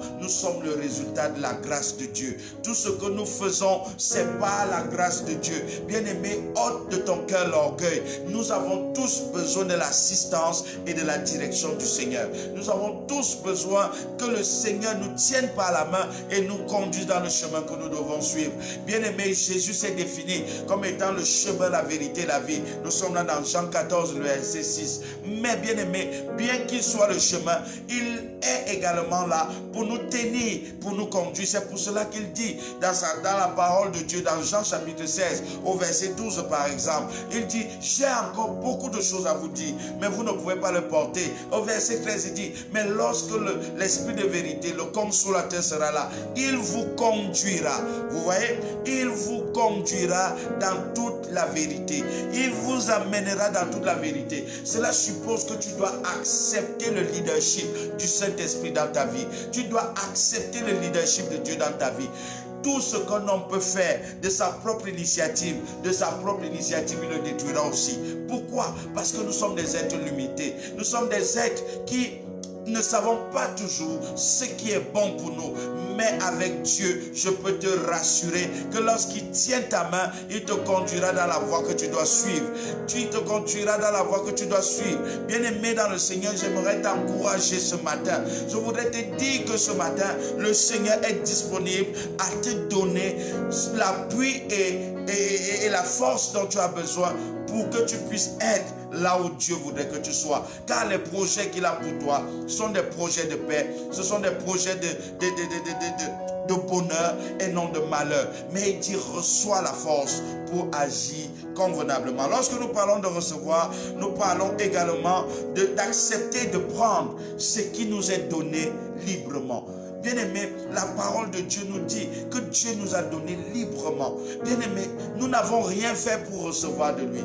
le résultat de la grâce de Dieu. Tout ce que nous faisons, c'est par la grâce de Dieu. Bien-aimé, ôte de ton cœur l'orgueil. Nous avons tous besoin de l'assistance et de la direction du Seigneur. Nous avons tous besoin que le Seigneur nous tienne par la main et nous conduise dans le chemin que nous devons suivre. Bien-aimé, Jésus s'est défini comme étant le chemin, la vérité, la vie. Nous sommes là dans Jean 14, le verset 6. Mais bien-aimé, bien qu'il soit le chemin, il est également là pour nous tenir, pour nous conduire. C'est pour cela qu'il dit dans la parole de Dieu, dans Jean chapitre 16, au verset 12 par exemple, il dit, j'ai encore beaucoup de choses à vous dire, mais vous ne pouvez pas le porter. Au verset 13, il dit, mais lorsque l'Esprit de vérité, le Consolateur sera là, il vous conduira. Vous voyez, il vous conduira dans toute la vérité. Il vous amènera dans toute la vérité. Cela suppose que tu dois accepter le leadership du Saint-Esprit dans ta vie. Tu dois accepter le leadership de Dieu dans ta vie. Tout ce qu'un homme peut faire de sa propre initiative, il le détruira aussi. Pourquoi? Parce que nous sommes des êtres limités. Nous sommes des êtres qui ne savons pas toujours ce qui est bon pour nous. Mais avec Dieu, je peux te rassurer que lorsqu'il tient ta main, il te conduira dans la voie que tu dois suivre. Tu te conduiras dans la voie que tu dois suivre. Bien-aimé dans le Seigneur, j'aimerais t'encourager ce matin. Je voudrais te dire que ce matin, le Seigneur est disponible à te donner l'appui et la force dont tu as besoin pour que tu puisses être là où Dieu voudrait que tu sois. Car les projets qu'il a pour toi sont des projets de paix, ce sont des projets de bonheur et non de malheur. Mais il dit, reçois la force pour agir convenablement. Lorsque nous parlons de recevoir, nous parlons également d'accepter de prendre ce qui nous est donné librement. Bien-aimé, la parole de Dieu nous dit que Dieu nous a donné librement. Bien-aimé, nous n'avons rien fait pour recevoir de lui.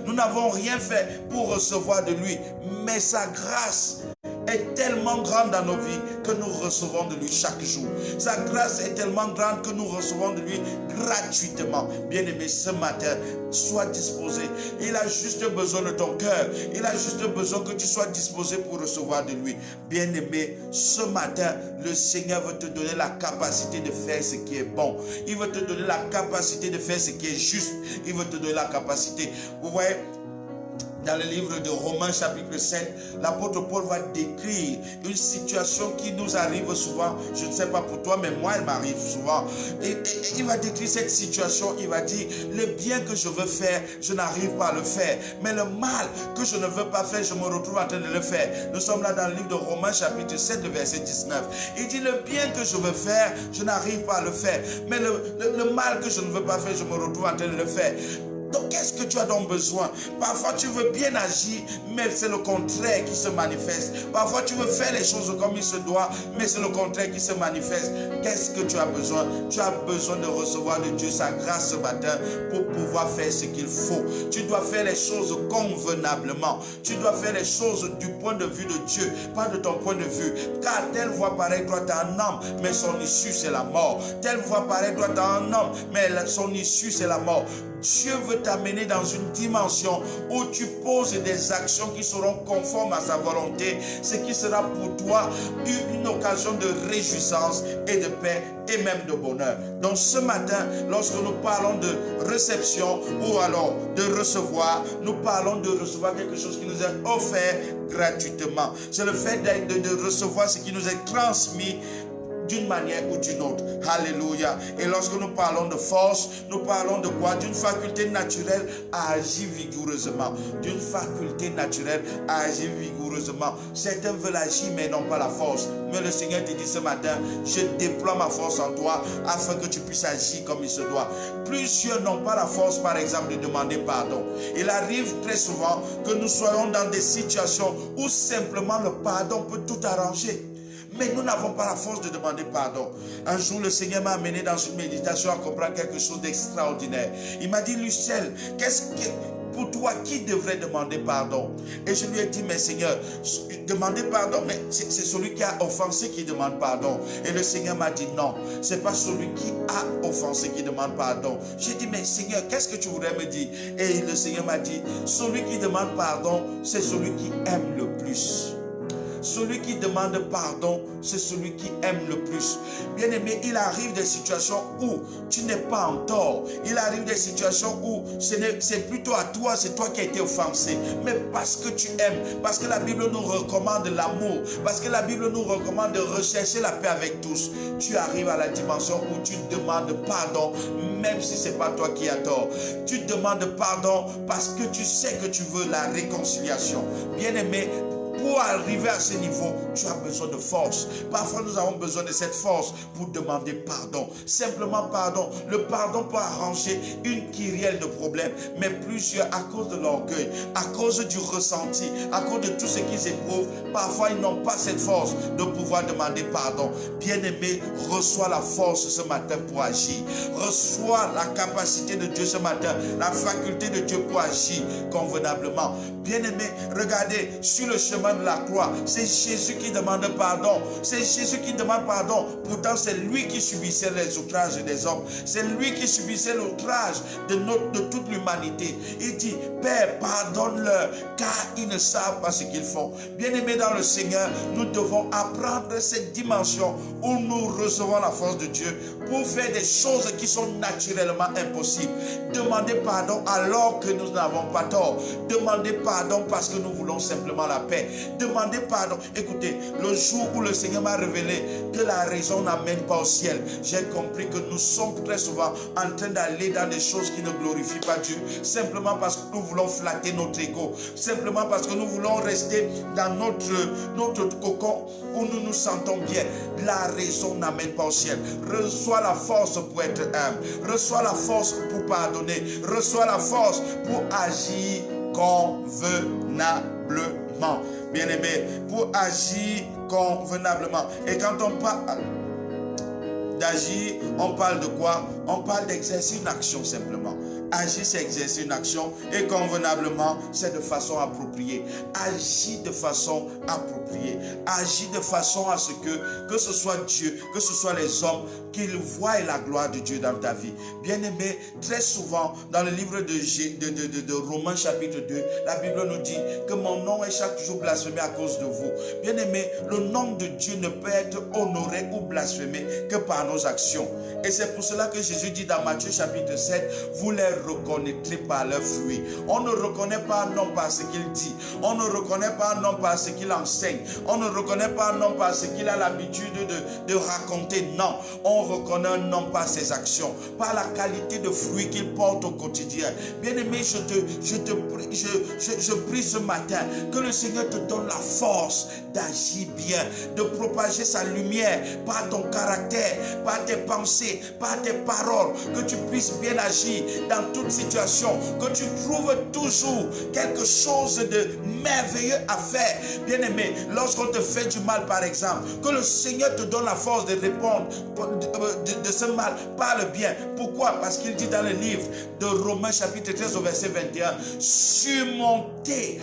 Nous n'avons rien fait pour recevoir de lui, mais sa grâce est tellement grande dans nos vies que nous recevons de lui chaque jour. Sa grâce est tellement grande que nous recevons de lui gratuitement. Bien-aimé, ce matin, sois disposé. Il a juste besoin de ton cœur. Il a juste besoin que tu sois disposé pour recevoir de lui. Bien-aimé, ce matin, le Seigneur veut te donner la capacité de faire ce qui est bon. Il veut te donner la capacité de faire ce qui est juste. Il veut te donner la capacité. Vous voyez, dans le livre de Romains chapitre 7, l'apôtre Paul va décrire une situation qui nous arrive souvent. Je ne sais pas pour toi, mais moi, elle m'arrive souvent. Et il va décrire cette situation. Il va dire, le bien que je veux faire, je n'arrive pas à le faire. Mais le mal que je ne veux pas faire, je me retrouve en train de le faire. Nous sommes là dans le livre de Romains chapitre 7, verset 19. Il dit, le bien que je veux faire, je n'arrive pas à le faire. Mais le mal que je ne veux pas faire, je me retrouve en train de le faire. Donc, qu'est-ce que tu as donc besoin? Parfois, tu veux bien agir, mais c'est le contraire qui se manifeste. Parfois, tu veux faire les choses comme il se doit, mais c'est le contraire qui se manifeste. Qu'est-ce que tu as besoin? Tu as besoin de recevoir de Dieu sa grâce ce matin pour pouvoir faire ce qu'il faut. Tu dois faire les choses convenablement. Tu dois faire les choses du point de vue de Dieu, pas de ton point de vue. Car telle voie paraît droite à un homme, mais son issue c'est la mort. Telle voie paraît droite à un homme, mais son issue c'est la mort. Dieu veut t'amener dans une dimension où tu poses des actions qui seront conformes à sa volonté, ce qui sera pour toi une occasion de réjouissance et de paix et même de bonheur. Donc ce matin, lorsque nous parlons de réception ou alors de recevoir, nous parlons de recevoir quelque chose qui nous est offert gratuitement. C'est le fait de recevoir ce qui nous est transmis d'une manière ou d'une autre. Alléluia. Et lorsque nous parlons de force, nous parlons de quoi? D'une faculté naturelle à agir vigoureusement. D'une faculté naturelle à agir vigoureusement. Certains veulent agir mais n'ont pas la force. Mais le Seigneur te dit ce matin, je déploie ma force en toi afin que tu puisses agir comme il se doit. Plusieurs n'ont pas la force, par exemple, de demander pardon. Il arrive très souvent que nous soyons dans des situations où simplement le pardon peut tout arranger. Mais nous n'avons pas la force de demander pardon. Un jour, le Seigneur m'a amené dans une méditation à comprendre quelque chose d'extraordinaire. Il m'a dit, Lucelle, pour toi, qui devrait demander pardon? Et je lui ai dit, mais Seigneur, demander pardon, mais c'est celui qui a offensé qui demande pardon. Et le Seigneur m'a dit, non, c'est pas celui qui a offensé qui demande pardon. J'ai dit, mais Seigneur, qu'est-ce que tu voudrais me dire? Et le Seigneur m'a dit, celui qui demande pardon, c'est celui qui aime le plus. Celui qui demande pardon, c'est celui qui aime le plus. Bien-aimé, il arrive des situations où tu n'es pas en tort. Il arrive des situations où c'est plutôt à toi, c'est toi qui as été offensé. Mais parce que tu aimes, parce que la Bible nous recommande l'amour, parce que la Bible nous recommande de rechercher la paix avec tous, tu arrives à la dimension où tu demandes pardon, même si ce n'est pas toi qui as tort. Tu demandes pardon parce que tu sais que tu veux la réconciliation. Bien-aimé, pour arriver à ce niveau, tu as besoin de force. Parfois, nous avons besoin de cette force pour demander pardon. Simplement pardon. Le pardon peut arranger une kyrielle de problèmes, mais plusieurs, à cause de l'orgueil, à cause du ressenti, à cause de tout ce qu'ils éprouvent, parfois, ils n'ont pas cette force de pouvoir demander pardon. Bien-aimé, reçois la force ce matin pour agir. Reçois la capacité de Dieu ce matin, la faculté de Dieu pour agir convenablement. Bien-aimé, regardez, sur le chemin de la croix, c'est Jésus qui demande pardon. C'est Jésus qui demande pardon. Pourtant, c'est lui qui subissait les outrages des hommes. C'est lui qui subissait l'outrage de toute l'humanité. Il dit, Père, pardonne-leur, car ils ne savent pas ce qu'ils font. Bien-aimés dans le Seigneur, nous devons apprendre cette dimension où nous recevons la force de Dieu pour faire des choses qui sont naturellement impossibles. Demander pardon alors que nous n'avons pas tort. Demander pardon parce que nous voulons simplement la paix. demandez pardon. Écoutez, le jour où le Seigneur m'a révélé que la raison n'amène pas au ciel, j'ai compris que nous sommes très souvent en train d'aller dans des choses qui ne glorifient pas Dieu, simplement parce que nous voulons flatter notre ego, simplement parce que nous voulons rester dans notre cocon où nous nous sentons bien. La raison n'amène pas au ciel. Reçois la force pour être humble, reçois la force pour pardonner, reçois la force pour agir convenablement. Bien-aimé, pour agir convenablement. Et quand on parle d'agir, on parle de quoi? On parle d'exercer une action simplement. Agir, c'est exercer une action, et convenablement, c'est de façon appropriée. Agis de façon appropriée. Agis de façon à ce que ce soit Dieu, que ce soit les hommes, qu'ils voient la gloire de Dieu dans ta vie. Bien-aimé, très souvent, dans le livre de Romains chapitre 2, la Bible nous dit que mon nom est chaque jour blasphémé à cause de vous. Bien-aimé, le nom de Dieu ne peut être honoré ou blasphémé que par nos actions. Et c'est pour cela que Jésus dit dans Matthieu chapitre 7, vous les reconnaîtrez par leurs fruits. On ne reconnaît pas un homme par ce qu'il dit. On ne reconnaît pas un homme par ce qu'il enseigne. On ne reconnaît pas un homme par ce qu'il a l'habitude de raconter. Non, on reconnaît un homme par ses actions, par la qualité de fruits qu'il porte au quotidien. Bien-aimé, je prie ce matin que le Seigneur te donne la force d'agir bien, de propager sa lumière par ton caractère, par tes pensées, par tes paroles, que tu puisses bien agir dans toute situation, que tu trouves toujours quelque chose de merveilleux à faire. Bien-aimé, lorsqu'on te fait du mal par exemple, que le Seigneur te donne la force de répondre de ce mal par le bien. Pourquoi? Parce qu'il dit dans le livre de Romains chapitre 13 au verset 21, surmonter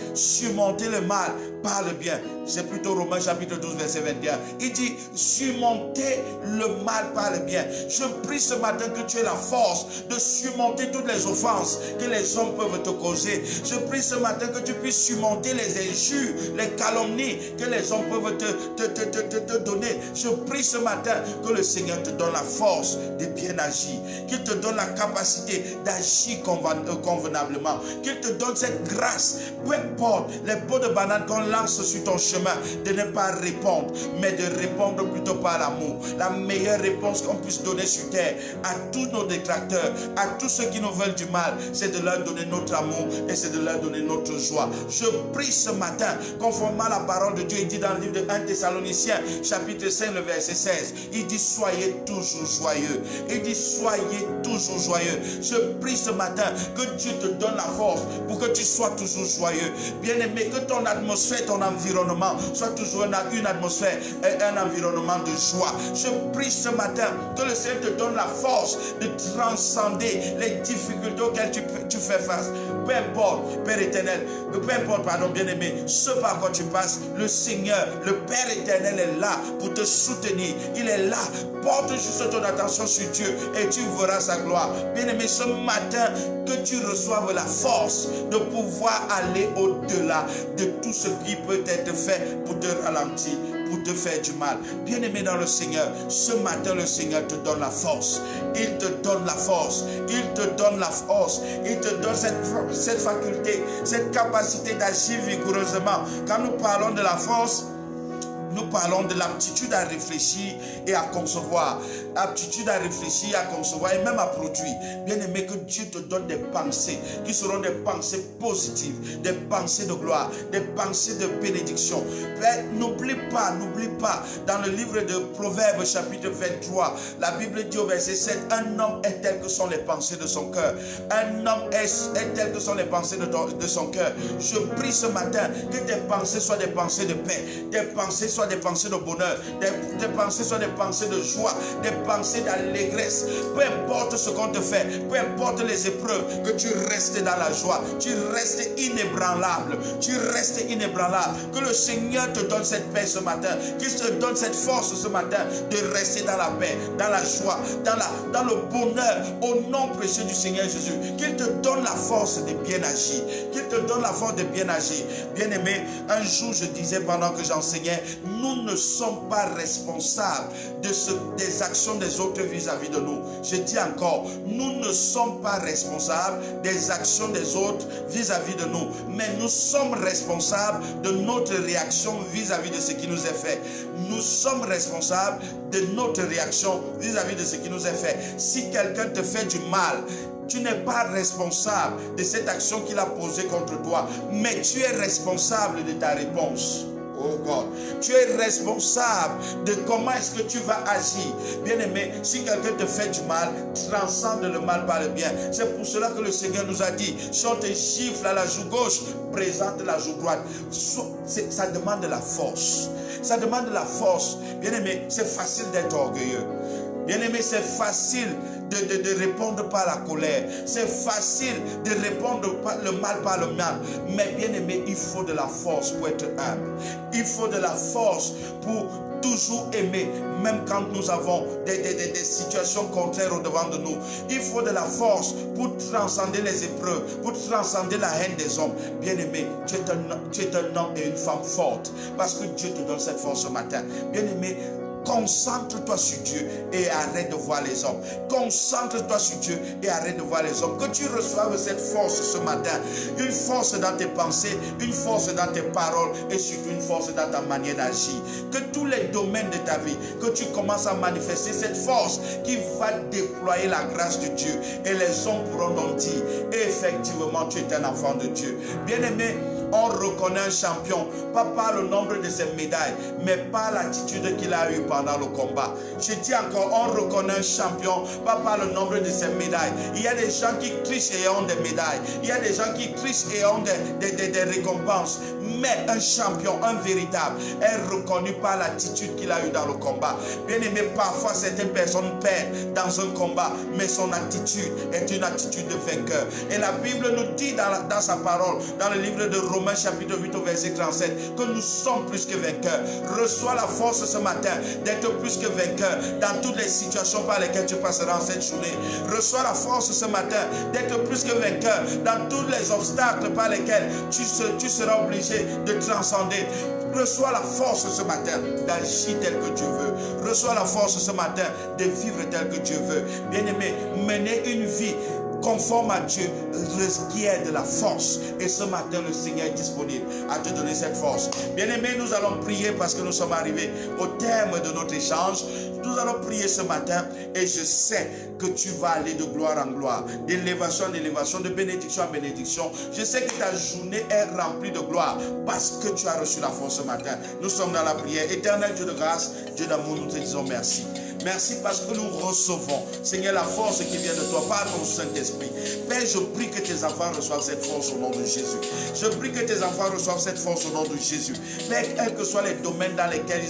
le mal par le bien. C'est plutôt Romains chapitre 12 verset 21. Il dit surmonter le mal par le bien. Je prie ce matin que tu aies la force de surmonter toutes les offenses que les hommes peuvent te causer. Je prie ce matin que tu puisses surmonter les injures, les calomnies que les hommes peuvent te donner. Je prie ce matin que le Seigneur te donne la force de bien agir, qu'il te donne la capacité d'agir convenablement, qu'il te donne cette grâce, peu importe les pots de banane qu'on lance sur ton chemin, de ne pas répondre, mais de répondre plutôt par l'amour. La meilleure réponse qu'on puisse donner sur terre à tous nos détracteurs, à tous ceux qui nous veulent du mal, c'est de leur donner notre amour et c'est de leur donner notre joie. Je prie ce matin, conformément à la parole de Dieu, il dit dans le livre de 1 Thessaloniciens, chapitre 5, le verset 16, il dit soyez toujours joyeux. Il dit soyez toujours joyeux. Je prie ce matin que Dieu te donne la force pour que tu sois toujours joyeux. Bien-aimé, que ton atmosphère, ton environnement soit toujours une atmosphère et un environnement de joie. Je prie ce matin que le Seigneur te donne la force de transcender les difficultés auxquelles tu fais face. Peu importe, Père éternel, peu importe, pardon, bien-aimé, ce par quoi tu passes, le Seigneur, le Père éternel est là pour te soutenir. Il est là. Porte juste ton attention sur Dieu et tu verras sa gloire. Bien-aimé, ce matin, que tu reçoives la force de pouvoir aller au-delà de tout ce qui peut être fait pour te ralentir, pour te faire du mal. Bien-aimé dans le Seigneur, ce matin, le Seigneur te donne la force. Il te donne la force. Il te donne la force. Il te donne cette faculté, cette capacité d'agir vigoureusement. Quand nous parlons de la force, nous parlons de l'aptitude à réfléchir et à concevoir. Aptitude à réfléchir, à concevoir et même à produire. Bien-aimé, que Dieu te donne des pensées qui seront des pensées positives, des pensées de gloire, des pensées de bénédiction. N'oublie pas, dans le livre de Proverbes chapitre 23, la Bible dit au verset 7, un homme est tel que sont les pensées de son cœur. Un homme est tel que sont les pensées de son cœur. Je prie ce matin que tes pensées soient des pensées de paix, tes pensées soient des pensées de bonheur, tes pensées soient des pensées de joie, des pensées d'allégresse. Peu importe ce qu'on te fait, peu importe les épreuves, que tu restes dans la joie, tu restes inébranlable, que le Seigneur te donne cette paix ce matin, qu'il te donne cette force ce matin de rester dans la paix, dans la joie, dans le bonheur, au nom précieux du Seigneur Jésus, qu'il te donne la force de bien agir, qu'il te donne la force de bien agir. Bien-aimé, un jour je disais pendant que j'enseignais, nous ne sommes pas responsables des actions des autres vis-à-vis de nous. Je dis encore, nous ne sommes pas responsables des actions des autres vis-à-vis de nous, mais nous sommes responsables de notre réaction vis-à-vis de ce qui nous est fait. Nous sommes responsables de notre réaction vis-à-vis de ce qui nous est fait. Si quelqu'un te fait du mal, tu n'es pas responsable de cette action qu'il a posée contre toi, mais tu es responsable de ta réponse. Oh God, tu es responsable de comment est-ce que tu vas agir. Bien-aimé, si quelqu'un te fait du mal, transcende le mal par le bien. C'est pour cela que le Seigneur nous a dit, si on te gifle à la joue gauche, présente la joue droite. Ça demande de la force. Ça demande de la force. Bien-aimé, c'est facile d'être orgueilleux. Bien-aimé, c'est facile de répondre par la colère. C'est facile de répondre le mal par le mal. Mais bien-aimé, il faut de la force pour être humble. Il faut de la force pour toujours aimer, même quand nous avons des situations contraires au devant de nous. Il faut de la force pour transcender les épreuves, pour transcender la haine des hommes. Bien-aimé, tu es un homme et une femme forte, parce que Dieu te donne cette force ce matin. Bien-aimé, concentre-toi sur Dieu et arrête de voir les hommes. Concentre-toi sur Dieu et arrête de voir les hommes. Que tu reçoives cette force ce matin. Une force dans tes pensées, une force dans tes paroles et surtout une force dans ta manière d'agir. Que tous les domaines de ta vie, que tu commences à manifester cette force qui va déployer la grâce de Dieu. Et les hommes pourront donc dire, effectivement, tu es un enfant de Dieu. Bien-aimé, on reconnaît un champion, pas par le nombre de ses médailles, mais par l'attitude qu'il a eue pendant le combat. Je dis encore, on reconnaît un champion, pas par le nombre de ses médailles. Il y a des gens qui trichent et ont des médailles. Il y a des gens qui trichent et ont des récompenses. Mais un champion, un véritable, est reconnu par l'attitude qu'il a eue dans le combat. Bien aimé, parfois certaines personnes perdent dans un combat, mais son attitude est une attitude de vainqueur. Et la Bible nous dit dans sa parole, dans le livre de Romains chapitre 8 au verset 37, que nous sommes plus que vainqueurs. Reçois la force ce matin d'être plus que vainqueur dans toutes les situations par lesquelles tu passeras en cette journée. Reçois la force ce matin d'être plus que vainqueur dans tous les obstacles par lesquels tu seras obligé de transcender. Reçois la force ce matin d'agir tel que Dieu veut. Reçois la force ce matin de vivre tel que Dieu veut. Bien-aimé, mener une vie conforme à Dieu requiert de la force. Et ce matin, le Seigneur est disponible à te donner cette force. Bien-aimé, nous allons prier parce que nous sommes arrivés au terme de notre échange. Nous allons prier ce matin et je sais que tu vas aller de gloire en gloire, d'élévation en élévation, de bénédiction en bénédiction. Je sais que ta journée est remplie de gloire parce que tu as reçu la force ce matin. Nous sommes dans la prière. Éternel Dieu de grâce, Dieu d'amour, nous te disons merci. Merci parce que nous recevons, Seigneur, la force qui vient de toi par ton Saint-Esprit. Père, je prie que tes enfants reçoivent cette force au nom de Jésus. Je prie que tes enfants reçoivent cette force au nom de Jésus. Père, quels que soient les domaines dans lesquels ils